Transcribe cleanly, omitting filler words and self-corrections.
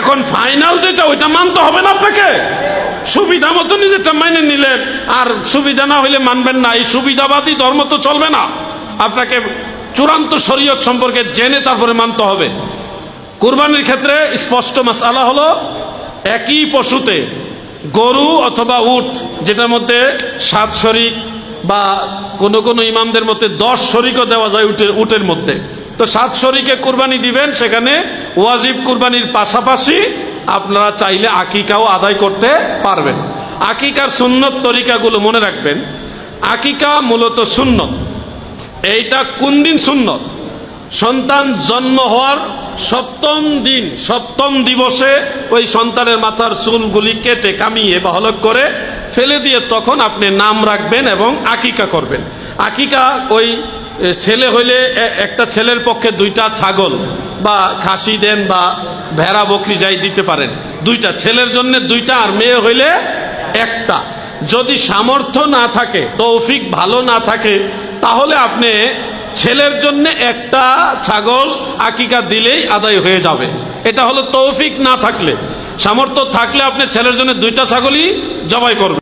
এখন ফাইনাল যেটা ওইটা মানতে হবে না আপনাকে। সুবিধা মতো নিজেরটা মাইনে নিলেন, আর সুবিধা না হইলে মানবেন না। এই সুবিধাবাদী ধর্ম তো চলবে না। আপনাকে চূড়ান্ত শরীয়ত সম্পর্কে জেনে তারপরে মানতে হবে। কুরবানির ক্ষেত্রে স্পষ্ট মাসআলা হলো, একই পশুতে গরু অথবা উট, যেটার মধ্যে 7 শরিক বা কোন কোন ইমামদের মধ্যে 10 শরিকও দেওয়া যায় উটের মধ্যে, তো 7 শরিকে কুরবানি দিবেন। সেখানে ওয়াজিব কুরবানির পাশাপাশি আপনারা চাইলে আকিকাও আদায় করতে পারবেন। আকিকার সুন্নত তরিকাগুলো মনে রাখবেন। আকিকা মূলত সুন্নত। এইটা কোন দিন সুন্নত? সন্তান জন্ম হওয়ার 7ম দিন, 7ম দিবসে ওই সন্তানের মাথার চুলগুলি কেটে কামিয়ে বা হলক করে ফেলে দিয়ে তখন আপনি নাম রাখবেন এবং আকিকা করবেন। আকিকা ওই ছেলে হইলে একটা ছেলের পক্ষে 2টা ছাগল বা খাসি দেন বা ভেড়া বকরি যাই দিতে পারেন, 2টা ছেলের জন্য 2টা, আর মেয়ে হইলে 1টা। যদি সামর্থ্য না থাকে, তৌফিক ভালো না থাকে, তাহলে আপনি ছেলের জন্য 1টা ছাগল আকিকা দিলেই আদায় হয়ে যাবে। এটা হলো তৌফিক না থাকলে। সামর্থ্য থাকলে আপনি ছেলের জন্য 2টা ছাগলই জবাই করবেন।